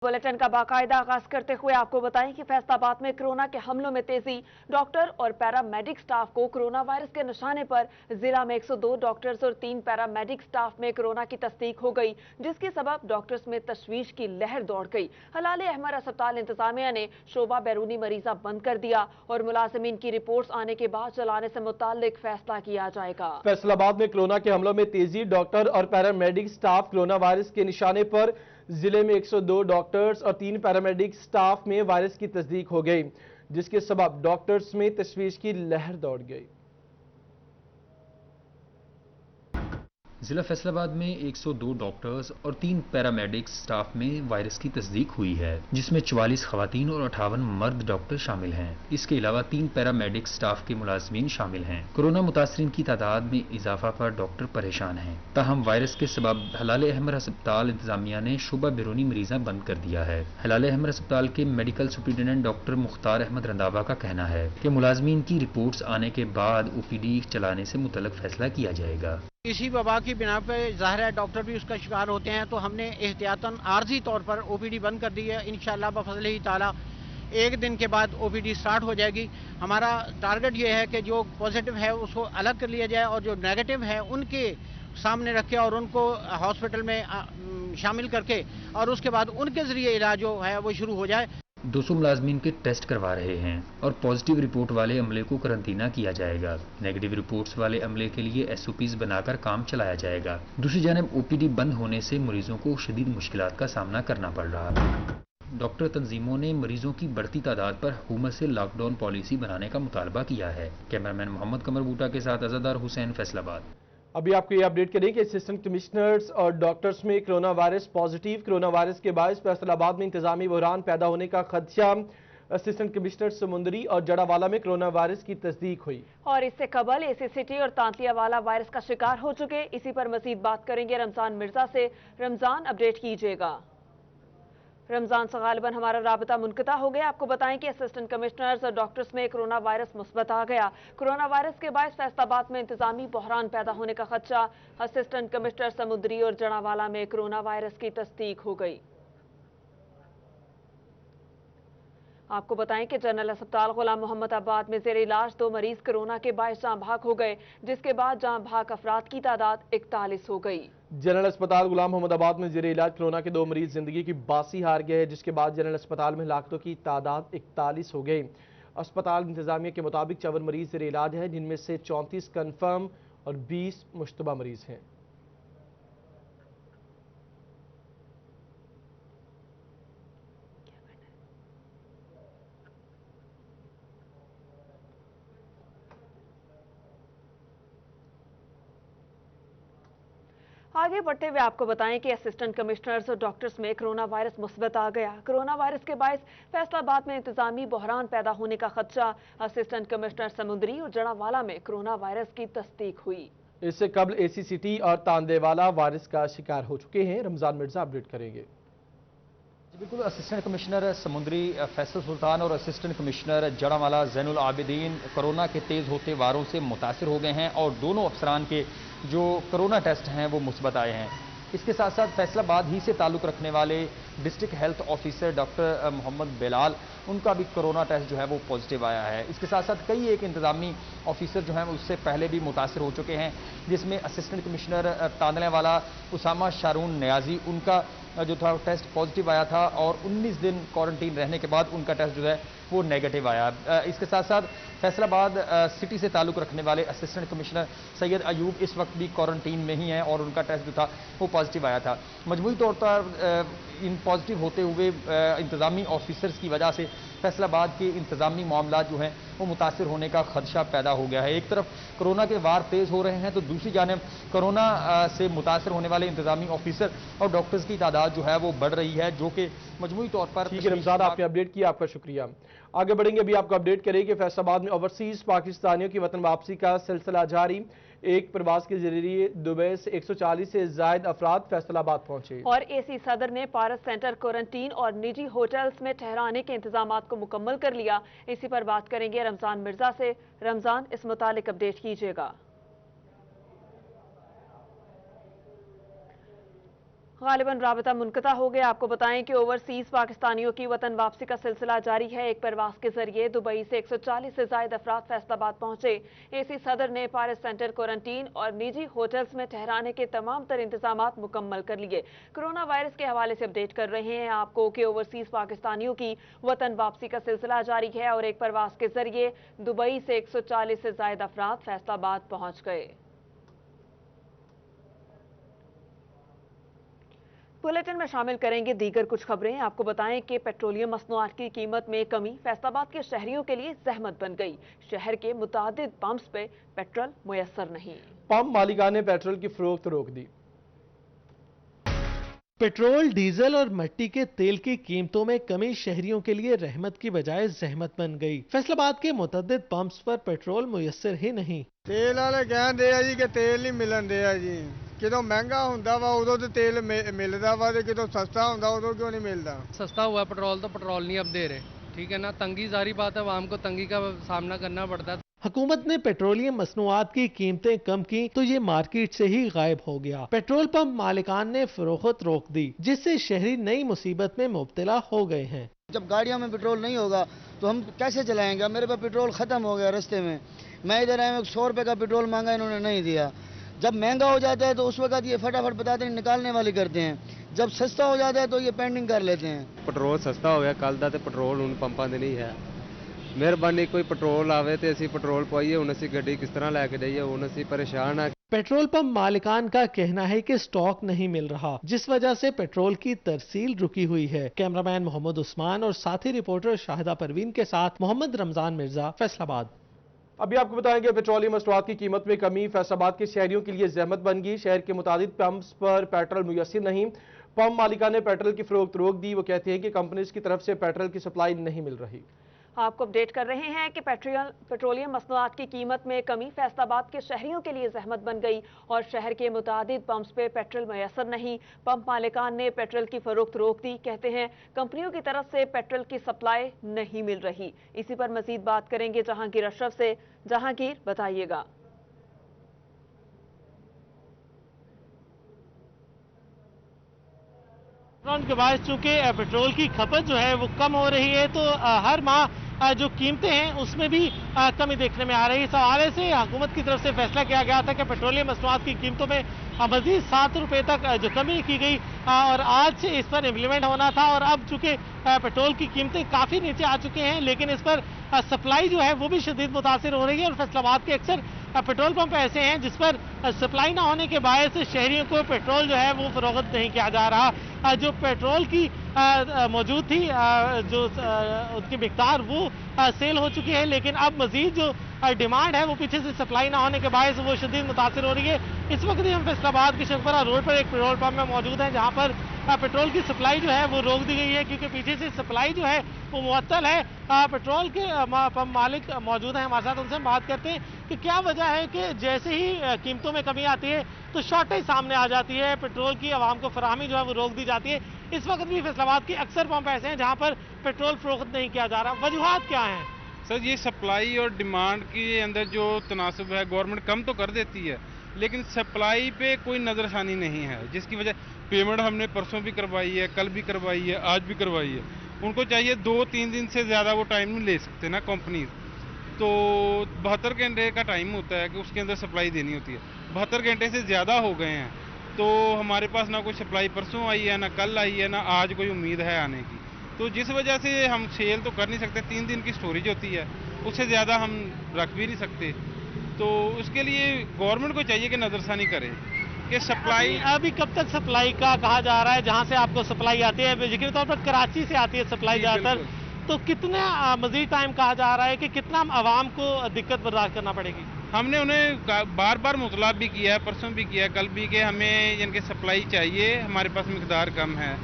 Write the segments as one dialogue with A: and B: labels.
A: Bulletin का बाकायदा आगाज करते हुए आपको बताएं कि फैसलाबाद में कोरोना के हमलों में तेजी। डॉक्टर और पैरामेडिक स्टाफ को कोरोना वायरस के निशाने पर। जिला में 102 डॉक्टर्स और 3 पैरामेडिक स्टाफ में कोरोना की तस्दीक हो गई, जिसके सबब डॉक्टर्स में तशवीश की लहर दौड़ गई। हलाल अहमर अस्पताल इंतजामिया ने शोबा बैरूनी मरीजा बंद कर दिया और मुलाजिमीन की रिपोर्ट्स आने के बाद चलाने से मुताल्लिक फैसला किया जाएगा।
B: फैसलाबाद में कोरोना के हमलों में तेजी। डॉक्टर और पैरामेडिक स्टाफ कोरोना वायरस के निशाने पर। जिले में 102 डॉक्टर्स और 3 पैरामेडिक स्टाफ में वायरस की तस्दीक हो गई, जिसके सबब डॉक्टर्स में तशवीश की लहर दौड़ गई।
C: जिला फैसलाबाद में 102 डॉक्टर्स और 3 पैरामेडिक स्टाफ में वायरस की तस्दीक हुई है, जिसमें 44 खवातीन और 58 मर्द डॉक्टर शामिल हैं। इसके अलावा 3 पैरामेडिक स्टाफ के मुलाजमीन शामिल हैं। कोरोना मुतासरीन की तादाद में इजाफा पर डॉक्टर परेशान हैं। ताहम वायरस के सबब हलाल अहमर अस्पताल इंतजामिया ने शोबा बैरूनी मरीजा बंद कर दिया है। हलाल अहमर अस्पताल के medical superintendent doctor Mukhtar Ahmad Randhawa का कहना है कि मुलाजमीन की रिपोर्ट्स आने के बाद ओपीडी चलाने से मुतल्लिक फैसला किया जाएगा।
D: इसी वबा की बिना पे ज़ाहिर है डॉक्टर भी उसका शिकार होते हैं, तो हमने एहतियातन आर्जी तौर पर ओपीडी बंद कर दी है। इंशाअल्लाह बफज़ल ताला एक दिन के बाद ओपीडी स्टार्ट हो जाएगी। हमारा टारगेट ये है कि जो पॉजिटिव है उसको अलग कर लिया जाए और जो नेगेटिव है उनके सामने रखे और उनको हॉस्पिटल में शामिल करके और उसके बाद उनके ज़रिए इलाज जो है वो शुरू हो जाए।
C: 200 मुलाजमीन के टेस्ट करवा रहे हैं और पॉजिटिव रिपोर्ट वाले अमले को करंतना किया जाएगा। नेगेटिव रिपोर्ट्स वाले अमले के लिए SOPs बनाकर काम चलाया जाएगा। दूसरी जानब OPD बंद होने से मरीजों को शदीद मुश्किलात का सामना करना पड़ रहा है। डॉक्टर तंजीमों ने मरीजों की बढ़ती तादाद पर हुकूमत से लॉकडाउन पॉलिसी बनाने का मुतालबा किया है। कैमरामैन मोहम्मद कमर बूटा के साथ अज़ादार हुसैन, फैसलाबाद।
B: अभी आपको ये अपडेट करें कि असिस्टेंट कमिश्नर्स और डॉक्टर्स में corona virus positive. Corona virus के बायस फैसलाबाद में इंतजामी बहरान पैदा होने का खदशा। असिस्टेंट कमिश्नर समुंदरी और जड़ावाला में कोरोना वायरस की तस्दीक हुई
A: और इससे कबल AC सिटी और तांतियावाला वायरस का शिकार हो चुके। इसी पर मजीद बात करेंगे रमजान मिर्जा से। रमजान, अपडेट कीजिएगा। रमजान से गालिबन हमारा राबता मुनक़ता हो गया। आपको बताएं कि असिस्टेंट कमिश्नर्स और डॉक्टर्स में कोरोना वायरस मुस्बत आ गया। कोरोना वायरस के बायस फैसलाबाद में इंतजामी बहरान पैदा होने का खदशा। असिस्टेंट कमिश्नर समुद्री और जड़ावाला में कोरोना वायरस की तस्दीक हो गई। आपको बताएं कि जनरल अस्पताल गुलाम मोहम्मद आबाद में ज़ेर इलाज 2 मरीज कोरोना के बायस जाँ भाग हो गए, जिसके बाद जाँ भाग अफराद की तादाद 41 हो गई।
B: जनरल अस्पताल गुलाम मोहम्मद आबाद में ज़ेर इलाज कोरोना के 2 मरीज जिंदगी की बासी हार गए, जिसके बाद जनरल अस्पताल में हलाकतों की तादाद 41 हो गई। अस्पताल इंतजामिया के मुताबिक 54 मरीज ज़ेर इलाज है, जिनमें से 34 कन्फर्म और 20 मुश्तबा मरीज हैं।
A: आगे बढ़ते हुए आपको बताएं कि असिस्टेंट कमिश्नर्स और डॉक्टर्स में कोरोना वायरस मुस्बत आ गया। कोरोना वायरस के बायस फैसलाबाद में इंतजामी बहरान पैदा होने का खदशा। असिस्टेंट कमिश्नर समुद्री और जड़ावाला में कोरोना वायरस की तस्दीक हुई।
B: इससे कबल AC सिटी और तांदेवाला वायरस का शिकार हो चुके हैं। रमजान मिर्जा अपडेट करेंगे।
C: बिल्कुल, असिस्टेंट कमिश्नर समुद्री फैसल सुल्तान और assistant commissioner Jaranwala Zainul Abidin corona के तेज़ होते वारों से मुतासिर हो गए हैं और दोनों अफसरान के जो कोरोना टेस्ट हैं वो मुस्बत आए हैं। इसके साथ साथ फैसलाबाद ही से ताल्लुक़ रखने वाले district health officer doctor Muhammad Bilal, उनका भी कोरोना टेस्ट जो है वो पॉजिटिव आया है। इसके साथ साथ कई एक इंतजामी ऑफिसर जो हैं उससे पहले भी मुतासिर हो चुके हैं, जिसमें assistant commissioner तांदलेवाला Usama Sharone Niazi, उनका जो था टेस्ट पॉजिटिव आया था और 19 दिन क्वारंटीन रहने के बाद उनका टेस्ट जो है वो नेगेटिव आया। इसके साथ साथ फैसलाबाद सिटी से ताल्लुक़ रखने वाले असिस्टेंट कमिश्नर सैयद अयूब इस वक्त भी क्वारंटीन में ही हैं और उनका टेस्ट जो था वो पॉजिटिव आया था। मजमूई तौर पर इन पॉजिटिव होते हुए इंतजामी ऑफिसर्स की वजह से फैसलाबाद के इंतजामी मामला जो हैं वो मुतासिर होने का खदशा पैदा हो गया है। एक तरफ कोरोना के वार तेज़ हो रहे हैं तो दूसरी जानिब कोरोना से मुतासिर होने वाले इंतजामी ऑफिसर और डॉक्टर्स की तादाद जो है वो बढ़ रही है, जो कि मजमूई तौर पर।
B: ठीक है रमजान, आपने अपडेट किया, आपका शुक्रिया। आगे बढ़ेंगे। अभी आपको अपडेट करेंगे फैसलाबाद में ओवरसीज पाकिस्तानियों की वतन वापसी का सिलसिला जारी। एक प्रवास के जरिए दुबई से 140 से जायद अफराद फैसलाबाद पहुंचे
A: और AC सदर ने पारस सेंटर क्वारंटीन और निजी होटल्स में ठहराने के इंतजाम को मुकम्मल कर लिया। इसी पर बात करेंगे रमजान मिर्जा से। रमजान, इस मुतालिक अपडेट कीजिएगा। गालिबन राबता मुनक़ता हो गया। आपको बताएं कि ओवरसीज पाकिस्तानियों की वतन वापसी का सिलसिला जारी है। एक परवास के जरिए दुबई से 140 से ज्यादा अफराद फैसलाबाद पहुंचे। एसी सदर ने पारिस सेंटर क्वारंटीन और निजी होटल्स में ठहराने के तमाम तर इंतजामात मुकम्मल कर लिए। कोरोना वायरस के हवाले से अपडेट कर रहे हैं आपको कि ओवरसीज पाकिस्तानियों की वतन वापसी का सिलसिला जारी है और एक परवास के जरिए दुबई से 140 से ज्यादा अफराद फैसलाबाद पहुंच गए। बुलेटिन में शामिल करेंगे दीगर कुछ खबरें। आपको बताएं कि पेट्रोलियम मसनूआत की कीमत में कमी फैसलाबाद के शहरियों के लिए जहमत बन गई। शहर के मुतादिद पंप्स पे पेट्रोल मुयस्सर नहीं।
B: पंप मालिकान ने पेट्रोल की फरोख्त रोक दी। पेट्रोल, डीजल और मिट्टी के तेल की कीमतों में कमी शहरियों के लिए रहमत की बजाय जहमत बन गई। फैसलाबाद के मुतअद्दिद पंप्स पर पेट्रोल मुयस्सर ही नहीं।
E: तेल वाले कहते हैं जी कि तेल नहीं मिलन दिया जी। कितों महंगा होंदा वा उदों तो तेल मिलदा वा ते कितों सस्ता होंदा उदों क्यों नहीं मिलता।
F: सस्ता हुआ पेट्रोल तो पेट्रोल नहीं अब दे रहे, ठीक है ना। तंगी जारी बात है, आवाम को तंगी का सामना करना पड़ता है।
B: हुकूमत ने पेट्रोलियम मसनूआत की कीमतें कम की तो ये मार्केट से ही गायब हो गया। पेट्रोल पंप मालिकान ने फरोख्त रोक दी, जिससे शहरी नई मुसीबत में मुब्तला हो गए हैं।
G: जब गाड़ियों में पेट्रोल नहीं होगा तो हम कैसे चलाएंगे? मेरे पास पेट्रोल खत्म हो गया रास्ते में। मैं इधर आया 100 रुपए का पेट्रोल मांगा, इन्होंने नहीं दिया। जब महंगा हो जाता है तो उस वक्त ये फटाफट बताते हैं निकालने वाली करते हैं। जब सस्ता हो जाता है तो ये पेंडिंग कर लेते हैं।
H: पेट्रोल सस्ता हो गया कल दा ते पेट्रोल उन पंपां दे नहीं है। मेहरबानी कोई पेट्रोल आवे ते असी पेट्रोल पाइए, हुण असी गड्डी किस तरह लैके जाइए, हुण असी परेशान है।
B: पेट्रोल पंप मालिकान का कहना है कि स्टॉक नहीं मिल रहा, जिस वजह से पेट्रोल की तरसील रुकी हुई है। कैमरामैन मोहम्मद उस्मान और साथी रिपोर्टर शाहिदा परवीन के साथ मोहम्मद रमजान मिर्जा, फैसलाबाद। अभी आपको बताएंगे पेट्रोलियम मसनूआत की कीमत में कमी फैसलाबाद के शहरियों के लिए जहमत बन गई। शहर के मुतादिद पंप्स पर पेट्रोल मुयस्सर नहीं। पंप मालिकान ने पेट्रोल की फरोख्त रोक दी। वो कहते हैं कि कंपनीज की तरफ से पेट्रोल की सप्लाई नहीं मिल रही। आपको अपडेट कर रहे हैं कि पेट्रोलियम मसनूआत की कीमत में कमी फैसलाबाद के शहरियों के लिए जहमत बन गई और शहर के मुतादिद पंप्स पे पेट्रोल मुयस्सर नहीं। पंप मालिकान ने पेट्रोल की फरोख्त रोक दी। कहते हैं कंपनियों की तरफ से पेट्रोल की सप्लाई नहीं मिल रही। इसी पर मजीद बात करेंगे जहांगीर अशरफ से। जहांगीर, बताइएगा।
I: के बाद चूंकि पेट्रोल की खपत जो है वो कम हो रही है तो हर माह जो कीमतें हैं उसमें भी कमी देखने में आ रही है। इस हवाले से हुकूमत की तरफ से फैसला किया गया था कि पेट्रोलियम मसनूआत की कीमतों में मजीद 7 रुपए तक जो कमी की गई और आज से इस पर इम्प्लीमेंट होना था। और अब चूंकि पेट्रोल की कीमतें काफ़ी नीचे आ चुके हैं लेकिन इस पर सप्लाई जो है वो भी शदीद मुतासिर हो रही है। और फैसलाबाद के अक्सर पेट्रोल पंप ऐसे हैं जिस पर सप्लाई ना होने के बायस शहरियों को पेट्रोल जो है वो फरोख्त नहीं किया जा रहा। जो पेट्रोल की मौजूद थी जो उसकी मिकदार वो सेल हो चुकी है लेकिन अब मजीद जो डिमांड है वो पीछे से सप्लाई ना होने के बायस वो शदीद मुतासिर हो रही है। इस वक्त ही हम फैसलाबाद के शरफरा रोड पर एक पेट्रोल पंप में मौजूद हैं जहां पर पेट्रोल की सप्लाई जो है वो रोक दी गई है क्योंकि पीछे से सप्लाई जो है वो मुअत्तल है। पेट्रोल के पंप मालिक मौजूद हैं हमारे साथ, उनसे हम बात करते हैं कि क्या वजह है कि जैसे ही कीमतों में कमी आती है तो शॉर्टेज सामने आ जाती है, पेट्रोल की आवाम को फराहमी जो है वो रोक दी जाती है। इस वक्त भी फैसलाबाद के अक्सर पंप ऐसे हैं जहाँ पर पेट्रोल फरोख्त नहीं किया जा रहा। वजूहात क्या हैं?
J: सर, ये सप्लाई और डिमांड के अंदर जो तनासब है गवर्नमेंट कम तो कर देती है लेकिन सप्लाई पे कोई नज़रसानी नहीं है, जिसकी वजह पेमेंट हमने परसों भी करवाई है, कल भी करवाई है, आज भी करवाई है। उनको चाहिए 2-3 दिन से ज़्यादा वो टाइम नहीं ले सकते ना कंपनी। तो 72 घंटे का टाइम होता है कि उसके अंदर सप्लाई देनी होती है। 72 घंटे से ज़्यादा हो गए हैं तो हमारे पास ना कोई सप्लाई परसों आई है, ना कल आई है, ना आज कोई उम्मीद है आने की। तो जिस वजह से हम सेल तो कर नहीं सकते, 3 दिन की स्टोरेज होती है, उससे ज़्यादा हम रख भी नहीं सकते। तो उसके लिए गवर्नमेंट को चाहिए कि नज़रसानी करे कि सप्लाई।
I: अभी कब तक सप्लाई का कहा जा रहा है? जहां से आपको सप्लाई आती है यकीनी तौर पर कराची से आती है सप्लाई ज़्यादातर, तो कितना मजीद टाइम कहा जा रहा है कि कितना आवाम को दिक्कत बर्दाश्त करना पड़ेगी?
J: हमने उन्हें बार बार मुतलब भी किया है, परसों भी किया है, कल भी, कि हमें इनके सप्लाई चाहिए, हमारे पास मिकदार कम है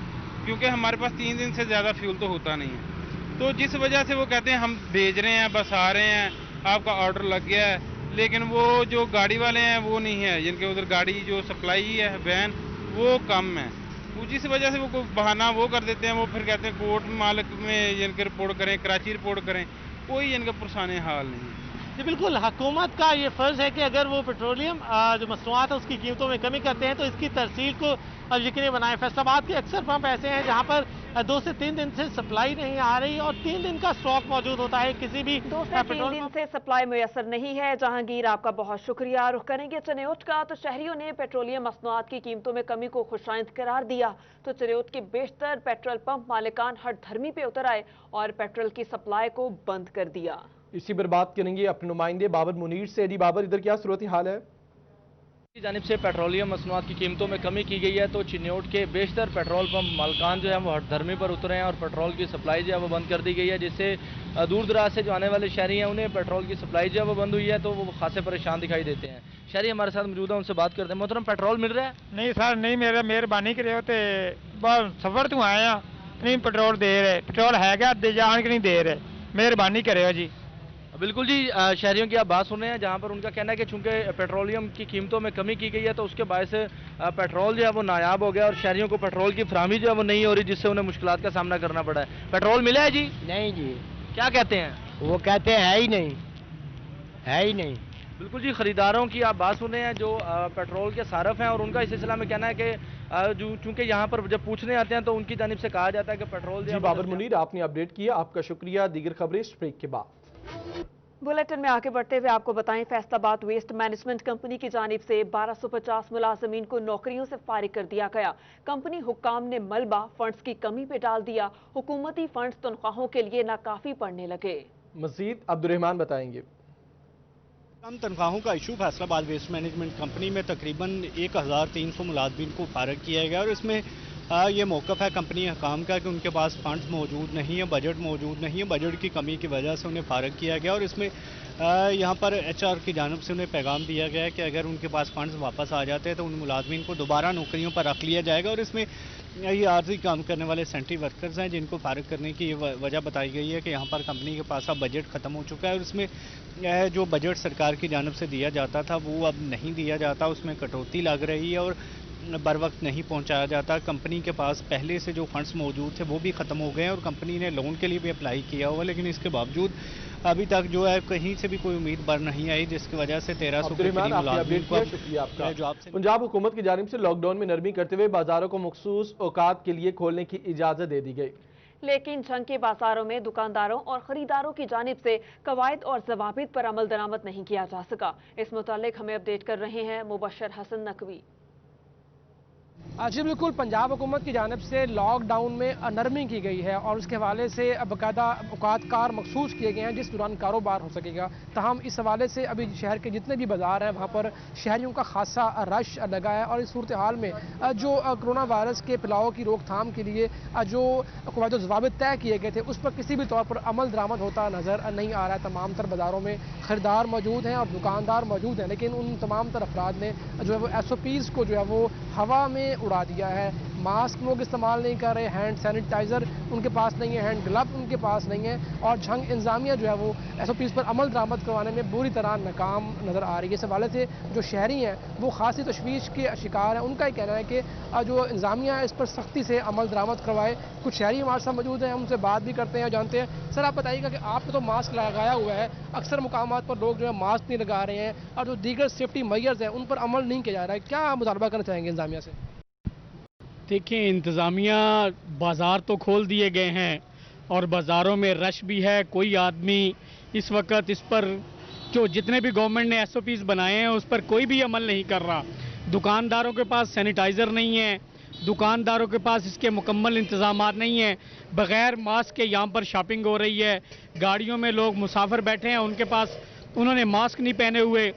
J: क्योंकि हमारे पास 3 दिन से ज़्यादा फ्यूल तो होता नहीं है। तो जिस वजह से वो कहते हैं हम भेज रहे हैं, बस आ रहे हैं, आपका ऑर्डर लग गया है, लेकिन वो जो गाड़ी वाले हैं वो नहीं है, जिनके उधर गाड़ी जो सप्लाई है वैन वो कम है। वो जिस वजह से वो बहाना वो कर देते हैं, वो फिर कहते हैं कोर्ट मालिक में इनके रिपोर्ट करें, कराची रिपोर्ट करें, कोई इनका पुरसाने हाल नहीं।
I: जी बिल्कुल, हुकूमत का ये फ़र्ज़ है कि अगर वो पेट्रोलियम जो मसनूआत है उसकी कीमतों में कमी करते हैं तो इसकी तरसील को अब यकीनी बनाएं। फैसलाबाद के अक्सर पंप ऐसे हैं जहां पर 2 से 3 दिन से सप्लाई नहीं आ रही और 3 दिन का स्टॉक मौजूद होता है किसी भी
A: 2 से 3 दिन से सप्लाई मुयसर नहीं है। जहांगीर, आपका बहुत शुक्रिया। रुख करेंगे चनेउट का। तो शहरियों ने पेट्रोलियम मसनूआत की कीमतों में कमी को खुशाइंद करार दिया तो चनेउट के बेशतर पेट्रोल पंप मालिकान हट धर्मी पे उतर आए और पेट्रोल की सप्लाई को बंद कर दिया।
B: इसी पर बात करेंगे अपने नुमाइंदे बाबर मुनीर से। जी बाबर, इधर क्या सूरत हाल है?
K: की जानिब से पेट्रोलियम मसनूआत की कीमतों में कमी की गई है तो चिन्योट के बेशतर पेट्रोल पंप मालकान जो है वो हटधर्मी पर उतरे हैं और पेट्रोल की सप्लाई जो है वो बंद कर दी गई है, जिससे दूर दराज से जो आने वाले शहरी हैं उन्हें पेट्रोल की सप्लाई जो है वो बंद हुई है तो वो खासे परेशान दिखाई देते हैं। शहरी हमारे साथ मौजूद है, उनसे बात करते हैं। मोहतरम, पेट्रोल मिल रहा है?
L: नहीं सर, नहीं मेरा मेहरबानी करे होते सफर तो आए हैं, नहीं पेट्रोल दे रहे, पेट्रोल है क्या दे जान के नहीं दे रहे, मेहरबानी करे जी।
K: बिल्कुल जी, शहरियों की आप बात सुन रहे हैं जहां पर उनका कहना है कि चूंकि पेट्रोलियम की कीमतों में कमी की गई है तो उसके बायस पेट्रोल जो है वो नायाब हो गया और शहरियों को पेट्रोल की फराहमी जो है वो नहीं हो रही, जिससे उन्हें मुश्किलात का सामना करना पड़ा है। पेट्रोल मिला है जी?
L: नहीं जी।
K: क्या कहते हैं?
L: वो कहते हैं है ही नहीं, है ही नहीं।
K: बिल्कुल जी, खरीदारों की आप बात सुन रहे हैं जो पेट्रोल के सारफ हैं और उनका इस सिलसिला में कहना है कि चूंकि यहाँ पर जब पूछने आते हैं तो उनकी जानिब से कहा जाता है कि पेट्रोल
B: जी बाबर मुनीर, आपने अपडेट किया, आपका शुक्रिया। दीगर खबरें इस ब्रेक के बाद।
A: बुलेटिन में आगे बढ़ते हुए आपको बताएं, फैसलाबाद वेस्ट मैनेजमेंट कंपनी की जानिब से 1250 मुलाजमीन को नौकरियों से फारिग कर दिया गया। कंपनी हुक्काम ने मलबा फंड्स की कमी पे डाल दिया। हुकूमती फंड्स तनख्वाहों के लिए नाकाफी पड़ने लगे।
B: मजीद अब्दुर्रहमान बताएंगे।
M: कम तनख्वाहों का issue Faisalabad waste management company में तकरीबन 1300 मुलाजमीन को फारिग किया गया और इसमें ये मौक़िफ़ है कंपनी हकाम का कि उनके पास फंड्स मौजूद नहीं है, बजट मौजूद नहीं है, बजट की कमी की वजह से उन्हें फारिग किया गया और इसमें यहाँ पर HR की जानिब से उन्हें पैगाम दिया गया है कि अगर उनके पास फंड्स वापस आ जाते हैं तो उन मुलाजमीन को दोबारा नौकरियों पर रख लिया जाएगा और इसमें ये आर्जी काम करने वाले सेंट्री वर्कर्स हैं जिनको फारिग करने की वजह बताई गई है कि यहाँ पर कंपनी के पास अब बजट ख़त्म हो चुका है और इसमें जो बजट सरकार की जानिब से दिया जाता था वो अब नहीं दिया जाता, उसमें कटौती लग रही है और बर वक्त नहीं पहुंचाया जाता। कंपनी के पास पहले से जो फंड्स मौजूद थे वो भी ख़त्म हो गए हैं और कंपनी ने लोन के लिए भी अप्लाई किया हुआ, लेकिन इसके बावजूद अभी तक जो है कहीं से भी कोई उम्मीद बर नहीं आई, जिसकी वजह से 1300
B: पंजाब हुकूमत की जानिब से लॉकडाउन में नरमी करते हुए बाजारों को मखसूस औकात के लिए खोलने की इजाज़त दे दी गई,
A: लेकिन जंग के बाजारों में दुकानदारों और खरीदारों की जानिब से कवायद और जवाबित पर अमल दरामद नहीं किया जा सका। इस मुतालिक हमें अपडेट कर रहे हैं मुबशर हसन नकवी।
N: जी बिल्कुल, पंजाब हुकूमत की जानिब से लॉकडाउन में नरमी की गई है और उसके हवाले से बाकायदा औकातकार मखसूस किए गए हैं जिस दौरान कारोबार हो सकेगा। तमाम इस हवाले से अभी शहर के जितने भी बाजार हैं वहाँ पर शहरियों का खासा रश लगा है और इस सूरत हाल में जो कोरोना वायरस के फैलाव की रोकथाम के लिए जो कवायद व ज़वाबित तय किए गए थे उस पर किसी भी तौर पर अमल दरामद होता नज़र नहीं आ रहा है। तमाम तर बाज़ारों में खरीदार मौजूद हैं और दुकानदार मौजूद हैं, लेकिन उन तमाम तर अफराद ने जो है वो SOPs को जो है वो हवा में उड़ा दिया है। मास्क लोग इस्तेमाल नहीं कर रहे, हैंड सैनिटाइज़र उनके पास नहीं है, हैंड ग्लव उनके पास नहीं है और जंग इंतजामिया जो है वो SOPs पर अमल दरामद करवाने में बुरी तरह नाकाम नज़र आ रही है। इस हवाले से जो शहरी हैं वो खासी तशवीश के शिकार हैं। उनका ही कहना है कि जो इंतजामिया है इस पर सख्ती से अमल दरामद करवाए। कुछ शहरी हमारे साथ मौजूद हैं, उनसे बात भी करते हैं, जानते हैं। सर, आप बताइएगा कि आपने तो मास्क लगाया हुआ है, अक्सर मुकामात पर लोग जो है मास्क नहीं लगा रहे हैं और जो दीगर सेफ्टी मेजर्स हैं उन पर अमल नहीं किया जा रहा है, क्या मुतालबा करना चाहेंगे इंतजामिया से?
O: देखिए, इंतज़ामिया बाज़ार तो खोल दिए गए हैं और बाज़ारों में रश भी है। कोई आदमी इस वक्त इस पर जो जितने भी गवर्नमेंट ने SOPs बनाए हैं उस पर कोई भी अमल नहीं कर रहा। दुकानदारों के पास सैनिटाइज़र नहीं है, दुकानदारों के पास इसके मुकम्मल इंतज़ामात नहीं हैं। बग़ैर मास्क के यहाँ पर शॉपिंग हो रही है। गाड़ियों में लोग मुसाफिर बैठे हैं, उनके पास उन्होंने मास्क नहीं पहने हुए।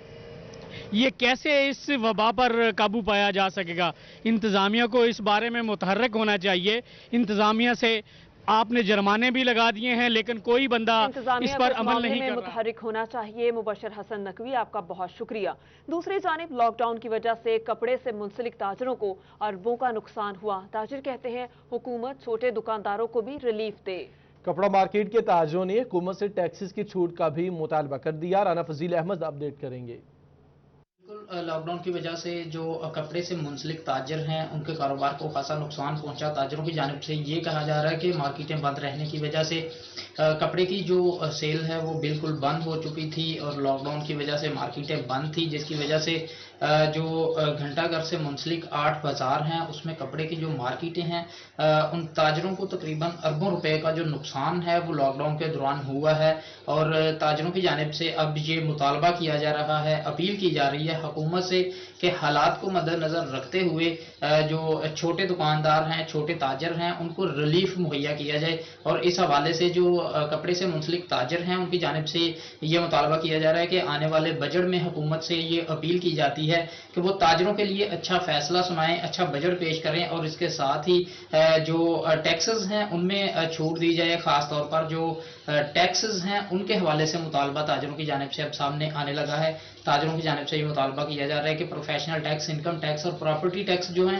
O: ये कैसे इस वबा पर काबू पाया जा सकेगा? इंतज़ामिया को इस बारे में मुतहर्रिक होना चाहिए। इंतज़ामिया से आपने जुर्माने भी लगा दिए हैं लेकिन कोई बंदा इस पर अमल नहीं कर रहा।
A: मुतहर्रिक होना चाहिए। मुबशर हसन नकवी, आपका बहुत शुक्रिया। दूसरी जानिब लॉकडाउन की वजह से कपड़े से मुंसलिक ताजरों को अरबों का नुकसान हुआ। ताजिर कहते हैं हुकूमत छोटे दुकानदारों को भी रिलीफ दे।
B: कपड़ा मार्केट के ताजरों ने हुकूमत से टैक्सेस की छूट का भी मुतालबा कर दिया। राना फजील अहमद अपडेट करेंगे।
P: लॉक डाउन की वजह से जो कपड़े से मुंसलिक ताजर हैं उनके कारोबार को खासा नुकसान पहुंचा। ताजरों की जानिब से ये कहा जा रहा है कि मार्केटें बंद रहने की वजह से कपड़े की जो सेल है वो बिल्कुल बंद हो चुकी थी और लॉकडाउन की वजह से मार्केटें बंद थी, जिसकी वजह से जो घंटाघर से मुंसलिक 8 बाज़ार हैं उसमें कपड़े की जो मार्केटें हैं उन ताजरों को तकरीबन अरबों रुपए का जो नुकसान है वो लॉकडाउन के दौरान हुआ है। और ताजरों की जानिब से अब ये मुतालबा किया जा रहा है, अपील की जा रही है हुकूमत से कि हालात को मद्देनज़र रखते हुए जो छोटे दुकानदार हैं, छोटे ताजर हैं, उनको रिलीफ मुहैया किया जाए। और इस हवाले से जो कपड़े से मुंसलिक ताजर हैं उनकी जानिब से ये मुतालबा किया जा रहा है कि आने वाले बजट में हुकूमत से ये अपील की जाती है कि वो ताजरों के लिए अच्छा फैसला सुनाएं, अच्छा बजट पेश करें और इसके साथ ही जो टैक्सेस हैं उनमें छूट दी जाए। ख़ास तौर पर जो टैक्सेस हैं उनके हवाले से मुतालबा ताजरों की जानिब से अब सामने आने लगा है। ताजरों की जानिब से ये मुतालबा किया जा रहा है कि प्रोफेशनल टैक्स, इनकम टैक्स और प्रॉपर्टी टैक्स जो हैं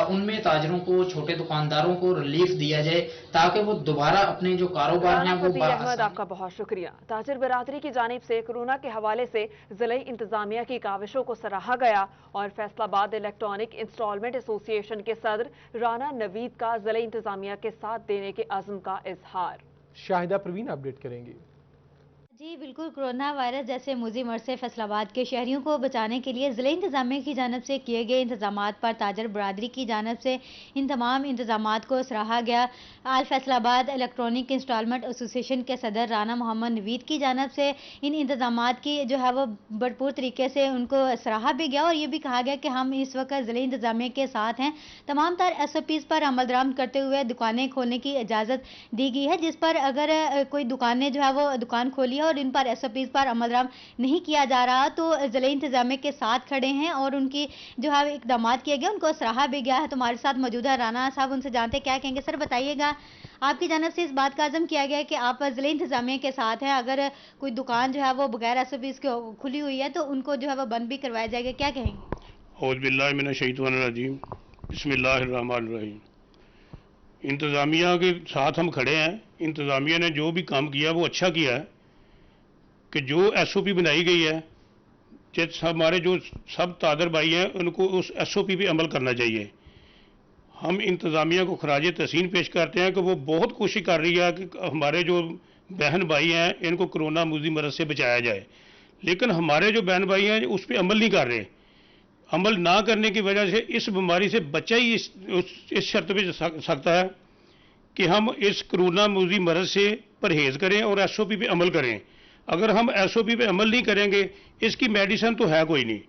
P: उनमें ताजरों को, छोटे दुकानदारों को रिलीफ दिया जाए ताकि वो दोबारा अपने जो कारोबार हैं वो
A: अहमद, आपका बहुत शुक्रिया। ताजर बरादरी की जानिब से कोरोना के हवाले से जिले इंतजामिया की काविशों को सराहा गया और फैसलाबाद इलेक्ट्रॉनिक इंस्टॉलमेंट एसोसिएशन के सदर राना नवीद का जिले इंतजामिया के साथ देने के अज़्म का इजहार।
B: शाहिदा परवीन अपडेट करेंगी।
Q: जी बिल्कुल, कोरोना वायरस जैसे मुज़ी मर्ज से फैसलाबाद के शहरियों को बचाने के लिए ज़िले इंतज़ामिया की जानब से किए गए इंतजामात पर ताजर बरादरी की जानब से इन तमाम इंतजामात को सराहा गया। आल फैसलाबाद इलेक्ट्रॉनिक इंस्टॉलमेंट एसोसिएशन के सदर राना मोहम्मद नवीद की जानब से इन इंतजामात की जो है वो भरपूर तरीके से उनको सराहा भी गया और ये भी कहा गया कि हम इस वक्त ज़िले इंतज़ामिया के साथ हैं। तमाम तर SOPs पर अमल दरामद करते हुए दुकानें खोलने की इजाज़त दी गई है, जिस पर अगर कोई दुकानें जो है वो दुकान खोली और इन पर SOPs पर अमल दरामद नहीं किया जा रहा तो जिले इंतजामिया के साथ खड़े हैं और उनकी जो है इकदाम किए गए उनको सराहा भी गया है। तो हमारे साथ मौजूद है राना साहब, उनसे जानते क्या कहेंगे। सर बताइएगा, आपकी जानब से इस बात का अज़म किया गया है कि आप जिले इंतजामिया के साथ हैं, अगर कोई दुकान जो है वो बगैर SOPs के खुली हुई है तो उनको जो है वो बंद भी करवाया जाएगा, क्या कहेंगे?
R: औज़ु बिल्लाहि मिनश्शैतानिर्रजीम, बिस्मिल्लाहिर्रहमानिर्रहीम। इंतजामिया के साथ हम खड़े हैं। इंतजामिया ने जो भी काम किया वो अच्छा किया है कि जो SOP बनाई गई है, हमारे जो सब तादर भाई हैं उनको उस SOP पे अमल करना चाहिए। हम इंतज़ामिया को खराज तहसीन पेश करते हैं कि वो बहुत कोशिश कर रही है कि हमारे जो बहन भाई हैं इनको कोरोना मुज़ी मरज़ से बचाया जाए, लेकिन हमारे जो बहन भाई हैं उस पर अमल नहीं कर रहे। अमल ना करने की वजह से इस बीमारी से बच्चा ही इस शर्त पे सकता है कि हम इस कोरोना मुज़ी मरज़ से परहेज़ करें और SOP पे अमल करें। अगर हम SOP पे अमल नहीं करेंगे, इसकी मेडिसिन तो है कोई नहीं,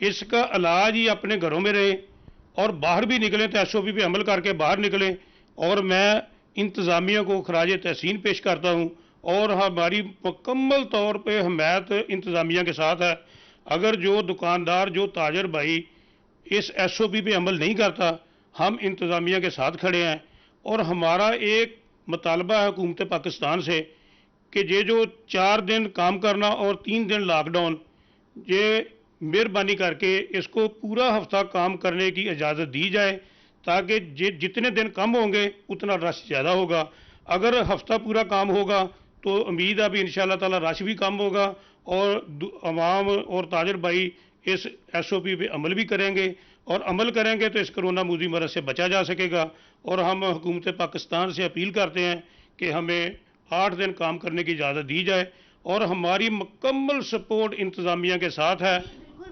R: इसका इलाज ही अपने घरों में रहे और बाहर भी निकलें तो SOP पे अमल करके बाहर निकलें। और मैं इंतज़ामिया को खराज तहसीन पेश करता हूँ और हमारी मुकम्मल तौर पे हमायत इंतज़ामिया के साथ है। अगर जो दुकानदार, जो ताजर भाई इस SOP पे अमल नहीं करता, हम इंतज़ामिया के साथ खड़े हैं। और हमारा एक मुतालबा है हुकूमत पाकिस्तान से कि ये जो 4 दिन काम करना और 3 दिन लॉकडाउन, ये मेहरबानी करके इसको पूरा हफ्ता काम करने की इजाज़त दी जाए ताकि जितने दिन कम होंगे उतना रश ज़्यादा होगा। अगर हफ्ता पूरा काम होगा तो उम्मीद है भी इंशाअल्लाह ताला रश भी कम होगा और अवाम और ताजर भाई इस SOP पे अमल भी करेंगे और अमल करेंगे तो इस कोरोना मुज़ी मरज़ से बचा जा सकेगा। और हम हुकूमत पाकिस्तान से अपील करते हैं कि हमें 8 दिन काम करने की इजाज़त दी जाए और हमारी मुकम्मल सपोर्ट इंतज़ामिया के साथ है।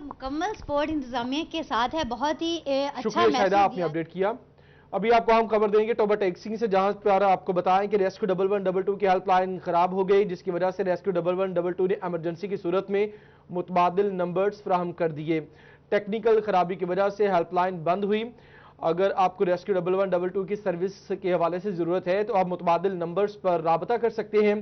Q: मुकम्मल सपोर्ट इंतज़ामिया के साथ है। बहुत ही अच्छा
B: शुक्रिया शाहिदा, आपने अपडेट किया। अभी आपको हम खबर देंगे टोबा टैक्सी से, जहां पर आपको बताएं कि रेस्क्यू 1122 की हेल्पलाइन खराब हो गई, जिसकी वजह से रेस्क्यू 1122 ने इमरजेंसी की सूरत में मुतबादिल नंबर्स फराहम कर दिए। टेक्निकल खराबी की वजह से हेल्पलाइन बंद हुई। अगर आपको रेस्क्यू 1122 की सर्विस के हवाले से ज़रूरत है तो आप मुतबादिल नंबर्स पर राबता कर सकते हैं।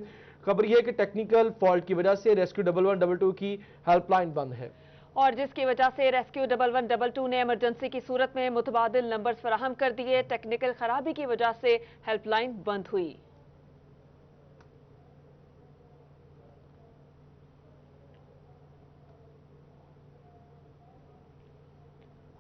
B: खबर यह है कि टेक्निकल फॉल्ट की वजह से रेस्क्यू 1122 की हेल्पलाइन बंद है
A: और जिसकी वजह से रेस्क्यू 1122 ने इमरजेंसी की सूरत में मुतबादिल नंबर्स फराहम कर दिए। टेक्निकल खराबी की वजह से हेल्पलाइन बंद हुई।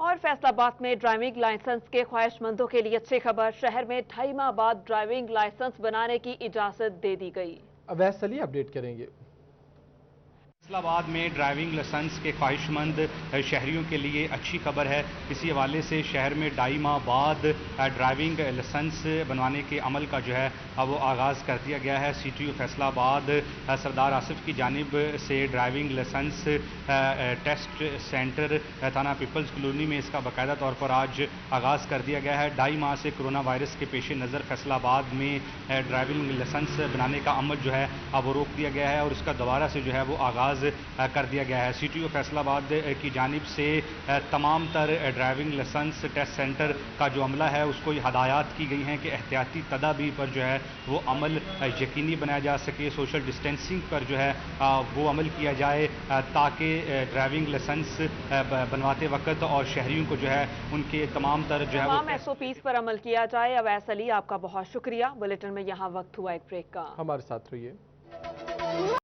A: और फैसलाबाद में ड्राइविंग लाइसेंस के ख्वाहिशमंदों के लिए अच्छी खबर, शहर में 2.5 माह बाद ड्राइविंग लाइसेंस बनाने की इजाजत दे दी गई।
B: अवैस अली अपडेट करेंगे।
M: फैसलाबाद में ड्राइविंग लाइसेंस के ख्वाहिशमंद शहरियों के लिए अच्छी खबर है। इसी हवाले से शहर में 2.5 माह बाद ड्राइविंग लाइसेंस बनवाने के अमल का जो है वो आगाज़ कर दिया गया है। CTO फैसलाबाद सरदार आसिफ की जानिब से ड्राइविंग लाइसेंस टेस्ट सेंटर थाना पीपल्स कॉलोनी में इसका बाकायदा तौर पर आज आगाज़ कर दिया गया है। 2.5 माह से कोरोना वायरस के पेश नज़र फैसलाबाद में ड्राइविंग लाइसेंस बनाने का अमल जो है वो रोक दिया गया है और इसका दोबारा से जो है वो आगाज़ कर दिया गया है। CTO फैसलाबाद की जानिब से तमाम तर ड्राइविंग लाइसेंस टेस्ट सेंटर का जो अमला है उसको हदायत की गई हैं कि एहतियाती तदाबीर पर जो है वो अमल यकीनी बनाया जा सके, सोशल डिस्टेंसिंग पर जो है वो अमल किया जाए ताकि ड्राइविंग लाइसेंस बनवाते वक्त और शहरियों को जो है उनके तमाम तर जो है
A: तमाम SOPs पर अमल किया जाए। अवैस अली, आपका बहुत शुक्रिया। बुलेटिन में यहाँ वक्त हुआ एक ब्रेक का,
B: हमारे साथ रहिए।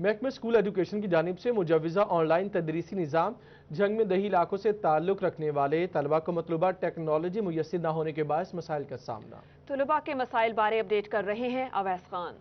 B: महकमे स्कूल एजुकेशन की जानिब से मुजव्वज़ा ऑनलाइन तदरीसी निज़ाम जंग में दही इलाकों से ताल्लुक़ रखने वाले तलबा को मतलूबा टेक्नोलॉजी मुयस्सर न होने के बायस मसाइल का सामना।
A: तलबा के मसाइल बारे अपडेट कर रहे हैं अवैस खान।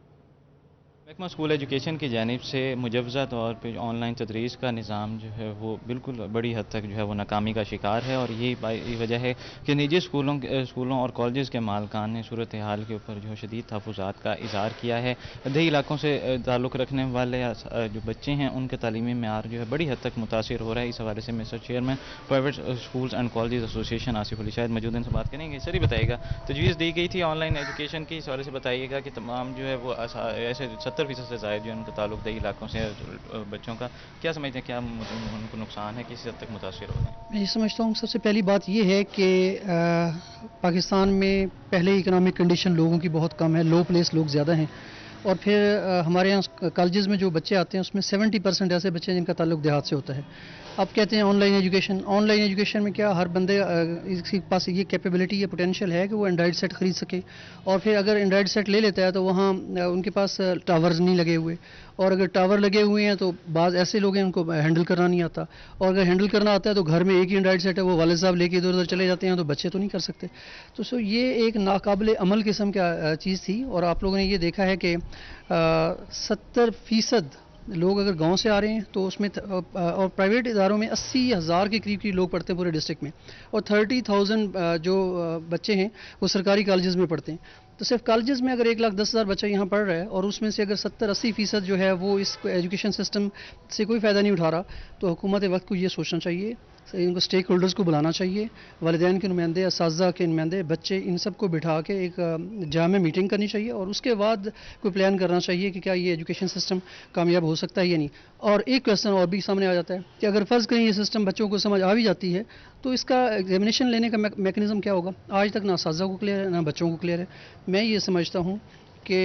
S: महकमा स्कूल एजुकेशन की जानिब से मुजव्वज़ा तौर पर ऑनलाइन तदरीस का निज़ाम जो है वो बिल्कुल बड़ी हद तक जो है वो नाकामी का शिकार है और यही वजह है कि निजी स्कूलों और कॉलेज़ के मालकान ने सूरत हाल के ऊपर जो शदीद तहफ़्फ़ुज़ात का इज़हार किया है। दही इलाकों से ताल्लुक़ रखने वाले जो बच्चे हैं उनके तालीमी मेयार जो है बड़ी हद तक मुतासिर हो रहा है। इस हवाले से mister chairman private schools and college association Asif Ali शायद मौजूद हैं, से बात करेंगे। सर, ही बताइएगा, तजवीज़ दी गई थी ऑनलाइन एजुकेशन की, इस हवाले से बताइएगा कि तमाम जो है वो ऐसे 70% से ज़ायद जो है उनका ताल्लुक दही इलाकों से बच्चों का, क्या समझते हैं, क्या उनको नुकसान है, किस हद तक मुतासिर हो रहे हैं?
T: मैं ये समझता हूँ सबसे पहली बात ये है कि पाकिस्तान में पहले इकोनॉमिक कंडीशन लोगों की बहुत कम है, लो प्लेस लोग ज़्यादा हैं और फिर हमारे यहाँ कॉलेजेस में जो बच्चे आते हैं उसमें 70% ऐसे बच्चे हैं जिनका ताल्लुक देहात से होता है। अब कहते हैं ऑनलाइन एजुकेशन में क्या हर बंदे इसके पास ये कैपेबिलिटी या पोटेंशियल है कि वो एंड्रॉइड सेट ख़रीद सके और फिर अगर एंड्रॉइड सेट ले लेता है तो वहाँ उनके पास टावर्स नहीं लगे हुए और अगर टावर लगे हुए हैं तो बाज़ ऐसे लोग हैं उनको हैंडल करना नहीं आता और अगर हैंडल करना आता है तो घर में एक ही एंड्रॉइड सेट है, वो वाले साहब लेके इधर उधर चले जाते हैं तो बच्चे तो नहीं कर सकते। तो सो ये एक नाकाबिल अमल किस्म का चीज़ थी और आप लोगों ने ये देखा है कि 70% लोग अगर गांव से आ रहे हैं तो उसमें और प्राइवेट इदारों में 80,000 के करीब लोग पढ़ते हैं पूरे डिस्ट्रिक्ट में और 30,000 जो बच्चे हैं वो सरकारी कॉलेजेस में पढ़ते हैं। तो सिर्फ कॉलेजेस में अगर 1,10,000 बच्चा यहाँ पढ़ रहा है और उसमें से अगर 70-80% जो है वो इस एजुकेशन सिस्टम से कोई फ़ायदा नहीं उठा रहा तो हुकूमत वक्त को ये सोचना चाहिए, इनको स्टेक होल्डर्स को बुलाना चाहिए, वालिदैन के नुमाइंदे, असातिज़ा के नुमाइंदे, बच्चे, इन सब को बिठा के एक जामे मीटिंग करनी चाहिए और उसके बाद कोई प्लान करना चाहिए कि क्या ये एजुकेशन सिस्टम कामयाब हो सकता है या नहीं। और एक क्वेश्चन और भी सामने आ जाता है कि अगर फ़र्ज़ करें ये सिस्टम बच्चों को समझ आ भी जाती है तो इसका एग्जामिनेशन लेने का मैकेनिज़्म क्या होगा? आज तक ना असातिज़ा को क्लियर है ना बच्चों को क्लियर है। मैं ये समझता हूँ कि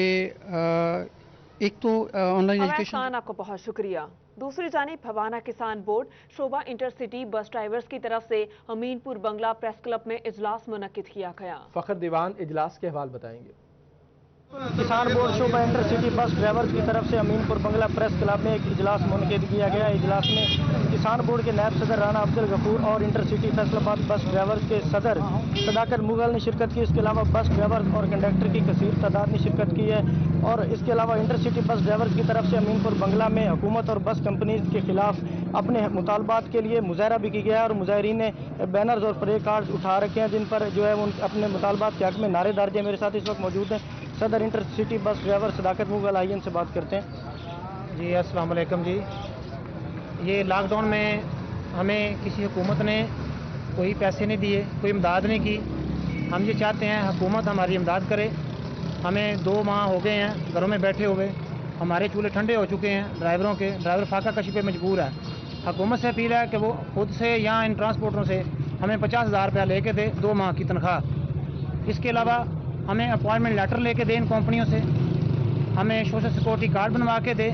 T: एक तो ऑनलाइन एजुकेशन।
A: आपको बहुत शुक्रिया। दूसरी जानिब हवाना किसान बोर्ड शोभा इंटरसिटी बस ड्राइवर्स की तरफ से अमीनपुर बंगला प्रेस क्लब में इजलास मुनक्किद किया गया।
B: फखर दीवान इजलास के हवाल बताएंगे।
U: किसान बोर्ड शोभा इंटरसिटी बस ड्राइवर्स की तरफ से अमीनपुर बंगला प्रेस क्लब में एक इजलास मुनक़िद किया गया। इजलास में किसान बोर्ड के नायब सदर राना अब्दुल गफूर और इंटरसिटी फैसलाबाद बस ड्राइवर्स के सदर सदाकत मुगल ने शिरकत की। इसके अलावा बस ड्राइवर्स और कंडक्टर की कसीर तादाद ने शिरकत की है और इसके अलावा इंटरसिटी बस ड्राइवर्स की तरफ से अमीनपुर बंगला में हुकूमत और बस कंपनीज के खिलाफ अपने मुतालबात के लिए मुजाहरा भी की गया और मुजाहरीन ने बैनर्स और प्ले कार्ड्स उठा रखे हैं जिन पर जो है वो अपने मुतालबात के हक़ में नारे दर्ज हैं। मेरे साथ इस वक्त मौजूद हैं सदर इंटरसिटी बस ड्राइवर सदाकत मुगल, आइए इनसे बात करते हैं।
V: जी अस्सलाम वालेकुम जी। ये लॉकडाउन में हमें किसी हुकूमत ने कोई पैसे नहीं दिए, कोई इमदाद नहीं की। हम ये चाहते हैं हुकूमत हमारी इमदाद करे। हमें 2 माह हो गए हैं घरों में बैठे हुए, हमारे चूल्हे ठंडे हो चुके हैं ड्राइवरों के। ड्राइवर फाका कशी पे मजबूर है। हुकूमत से अपील है कि वो खुद से या इन ट्रांसपोर्टरों से हमें 50,000 रुपया लेके दे 2 माह की तनख्वाह। इसके अलावा हमें अपॉइंटमेंट लेटर लेके दें इन कंपनियों से, हमें सोशल सिक्योरिटी कार्ड बनवा के दें,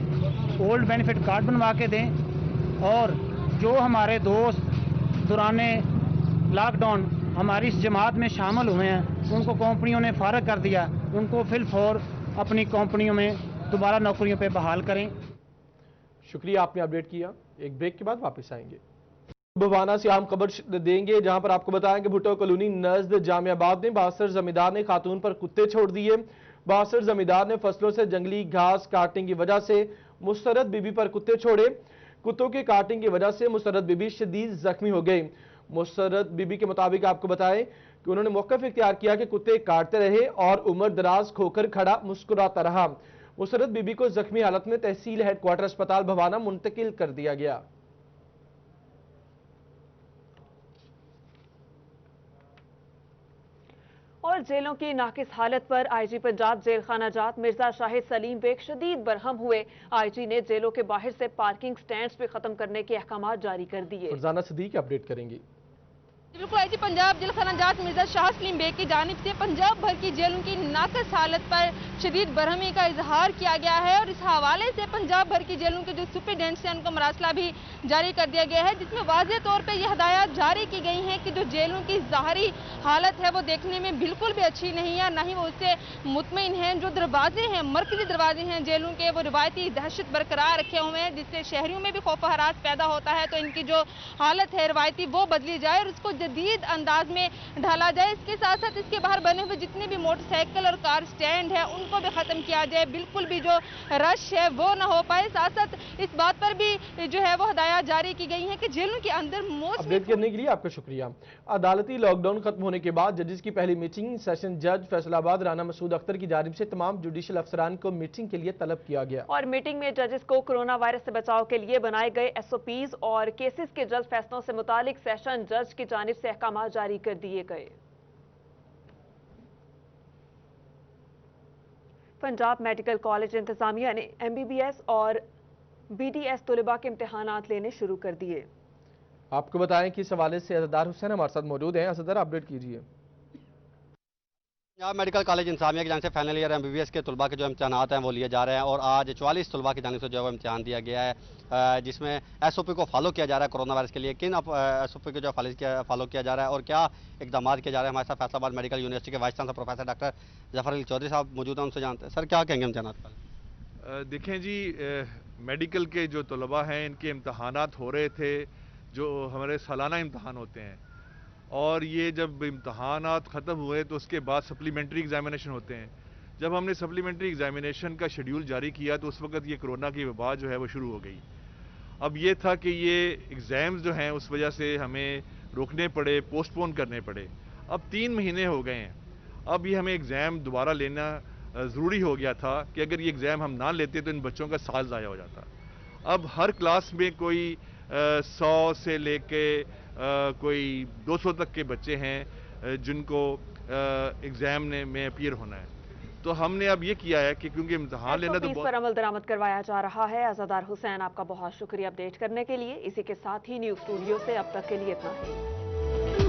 V: ओल्ड बेनिफिट कार्ड बनवा के दें और जो हमारे दोस्त दौराने लॉकडाउन हमारी इस जमात में शामिल हुए हैं उनको कंपनियों ने फारग कर दिया, उनको फिल फौर अपनी कंपनियों में दोबारा नौकरियों पे बहाल करें।
B: शुक्रिया, आपने अपडेट किया। एक ब्रेक के बाद वापस आएंगे। भवाना से अहम खबर देंगे जहां पर आपको बताएंगे भुट्टो कॉलोनी नज़द जामियाबाद में 62 जमींदार ने खातून पर कुत्ते छोड़ दिए। 62 जमींदार ने फसलों से जंगली घास काटने की वजह से मुसर्रत बीबी पर कुत्ते छोड़े। कुत्तों के काटने की वजह से मुसर्रत बीबी शदीद जख्मी हो गई। मुसर्रत बीबी के मुताबिक आपको बताएं कि उन्होंने मौक़िफ़ इख्तियार किया कि कुत्ते काटते रहे और उम्र दराज खोकर खड़ा मुस्कुराता रहा। मुसर्रत बीबी को जख्मी हालत में तहसील हेडक्वार्टर अस्पताल भवाना मुंतकिल कर दिया गया।
A: और जेलों की नाकिस हालत पर आईजी पंजाब जेल खाना जात मिर्जा शाहिद सलीम बेग शदीद बरहम हुए। आईजी ने जेलों के बाहर से पार्किंग स्टैंड्स पे खत्म करने के अहकाम जारी कर दिए।
B: फरजाना सिद्दीकी अपडेट करेंगी।
C: बिल्कुल आईजी पंजाब जेल खाना जात मिर्जा शाहिद सलीम बेग की जानिब से पंजाब भर की जेलों की नाकस हालत पर शदीद बरहमी का इजहार किया गया है और इस हवाले से पंजाब भर की जेलों के जो सुपरिटेंडेंट्स हैं उनको मरासला भी जारी कर दिया गया है, जिसमें वाज़ेह तौर पर यह हदायत जारी की गई हैं कि जो जेलों की ज़ाहरी हालत है वो देखने में बिल्कुल भी अच्छी नहीं है, न ही वो उससे मुतमईन हैं। जो दरवाजे हैं, मरकजी दरवाजे हैं जेलों के, वो रिवायती दहशत बरकरार रखे हुए हैं, जिससे शहरियों में भी खौफ हरास पैदा होता है। तो इनकी जो हालत है रिवायती वो बदली जाए और उसको जदीद अंदाज में ढाला जाए। इसके साथ साथ इसके बाहर बने हुए जितने भी मोटरसाइकिल और कार स्टैंड है उनको भी खत्म किया जाए, बिल्कुल भी जो रश है वो ना हो पाए। साथ साथ इस बात पर भी जो है वो हदायत जारी की गई है कि जेलों के अंदर
B: अपडेट करने के लिए आपका शुक्रिया। अदालती लॉकडाउन खत्म होने के बाद जजेस की पहली मीटिंग सेशन जज फैसलाबाद राना मसूद अख्तर की जानिब से तमाम जुडिशल अफसरान को मीटिंग के लिए तलब किया गया
A: और मीटिंग में जजेस को कोरोना वायरस से बचाव के लिए बनाए गए SOPs और केसेस के जल्द फैसलों से मुतालिक सेशन जज की जानिब से अहकाम जारी कर दिए गए। पंजाब मेडिकल कॉलेज इंतजामिया ने MBBS और BDS तलबा के इम्तिहानात लेने शुरू कर दिए।
B: आपको बताएं कि इस हवाले से असदर हुसैन हमारे साथ मौजूद हैं। असदर, अपडेट कीजिए।
D: पंजाब मेडिकल कॉलेज इंतजामिया की जानिब से फाइनल ईयर MBBS के तलबा के जो इम्तिहानात हैं वो लिए जा रहे हैं और आज 44 तलबा की जानिब से जो है इम्तिहान दिया गया है, जिसमें SOP को फॉलो किया जा रहा है कोरोना वायरस के लिए। किन SOP को जो फॉलो किया जा रहा है और क्या इकदाम किए जा रहे हैं, हमारे साथ फैसलाबाद मेडिकल यूनिवर्सिटी के vice chancellor professor doctor Zafar Ali Chaudhry साहब मौजूद हैं, उनसे जानते हैं। सर, क्या कहेंगे इम्तिहानात पर?
W: देखें जी, मेडिकल के जो तलबा हैं इनके इम्तहानात हो रहे थे, जो हमारे सालाना इम्तहान होते हैं, और ये जब इम्तहानात ख़त्म हुए तो उसके बाद सप्लीमेंट्री एग्जामिनेशन होते हैं। जब हमने सप्लीमेंट्री एग्जामिनेशन का शेड्यूल जारी किया तो उस वक्त ये कोरोना की वबा जो है वो शुरू हो गई। अब ये था कि ये एग्ज़ाम्स जो हैं उस वजह से हमें रोकने पड़े, पोस्टपोन करने पड़े। अब 3 महीने हो गए हैं, अब ये हमें एग्ज़ाम दोबारा लेना ज़रूरी हो गया था कि अगर ये एग्ज़ाम हम ना लेते तो इन बच्चों का साल ज़ाया हो जाता। अब हर क्लास में कोई 100 से लेके कोई 200 तक के बच्चे हैं जिनको एग्जाम में अपीयर होना है। तो हमने अब ये किया है कि क्योंकि इम्तिहान लेना तो
A: पर अमल दरामद करवाया जा रहा है। अज़ादार हुसैन, आपका बहुत शुक्रिया अपडेट करने के लिए। इसी के साथ ही न्यूज़ स्टूडियो से अब तक के लिए इतना ही।